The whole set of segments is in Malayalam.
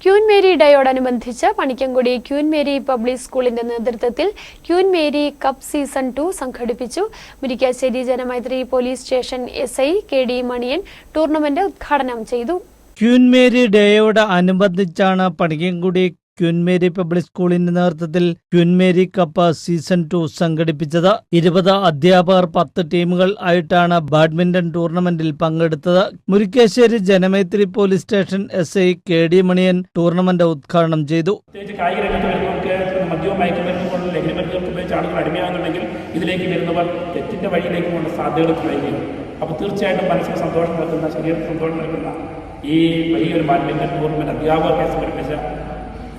ക്യൂൻ മേരി ഡേയോടനുബന്ധിച്ച് പണിക്കൻകുടി ക്യൂൻ മേരി പബ്ലിക് സ്കൂളിന്റെ നേതൃത്വത്തിൽ ക്യൂൻ മേരി കപ്പ് സീസൺ 2 സംഘടിപ്പിച്ചു. Murickassery Janamaithri police station SI KD Maniyan tournament ഉദ്ഘാടനം ചെയ്തു. ക്യൂൻ മേരി ഡേയോട് അനുബന്ധിച്ചാണ് പണിക്കൻകുടി ക്യൂൻ മേരി പബ്ലിക് സ്കൂളിന്റെ നേതൃത്വത്തിൽ ക്യൂൻ മേരി കപ്പ് സീസൺ 2 സംഘടിപ്പിച്ചത്. 20 അധ്യാപകർ 10 ടീമുകൾ ആയിട്ടാണ് ബാഡ്മിന്റൺ ടൂർണമെന്റിൽ പങ്കെടുത്തത്. Murickassery Janamaithri police station SI KD Maniyan tournament ഉദ്ഘാടനം ചെയ്തു. ഇതിലേക്ക് വരുന്നവർ തെറ്റിന്റെ വഴിയിലേക്ക് കൊണ്ട് സാധ്യതകൾ കുറയുകയും അപ്പോൾ തീർച്ചയായിട്ടും മനസ്സിന് സന്തോഷം നൽകുന്ന ശരീരത്തിന് സന്തോഷം നൽകുന്ന ഈ വലിയൊരു ബാഡ്മിന്റൺ ടൂർണമെന്റ് അധ്യാപകർക്കെ സമർപ്പിച്ച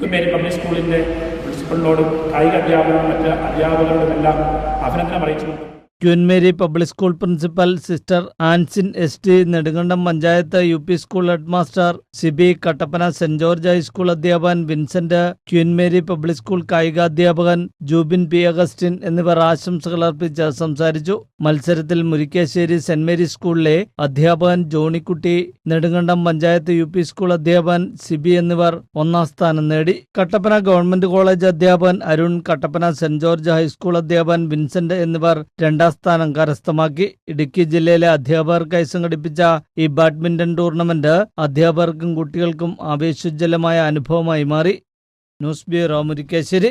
ക്യൂൻ മേരി പബ്ലിക് സ്കൂളിന്റെ പ്രിൻസിപ്പലിനോടും കായിക അധ്യാപകരും മറ്റ് അധ്യാപകരോടുമെല്ലാം അഭിനന്ദനം അറിയിച്ചുകൊണ്ട് Queen Mary public school principal sister Ansin ST, Nedumkandam panchayat UP school headmaster Sibi, Kattappana saint George high school അധ്യാപകൻ Vincent, Queen Mary public school കായികാധ്യാപകൻ ജൂബിൻ P. അഗസ്റ്റിൻ എന്നിവർ ആശംസകൾ അർപ്പിച്ച് സംസാരിച്ചു. മത്സരത്തിൽ മുരിക്കാശ്ശേരി സെന്റ് മേരീസ് സ്കൂളിലെ അധ്യാപകൻ ജോണിക്കുട്ടി, നെടുങ്കണ്ടം പഞ്ചായത്ത് UP സ്കൂൾ അധ്യാപകൻ സിബി എന്നിവർ 1ാം സ്ഥാനം നേടി. കട്ടപ്പന ഗവൺമെന്റ് കോളേജ് അധ്യാപകൻ Arun, Kattappana saint George high school അധ്യാപകൻ വിൻസെന്റ് എന്നിവർ 2ാം സ്ഥാനം കരസ്ഥമാക്കി. ഇടുക്കി ജില്ലയിലെ അധ്യാപകർക്കായി സംഘടിപ്പിച്ച ഈ ബാഡ്മിന്റൺ ടൂർണമെന്റ് അധ്യാപകർക്കും കുട്ടികൾക്കും ആവേശോജ്വലമായ അനുഭവമായി മാറി. News bureau, Murickassery.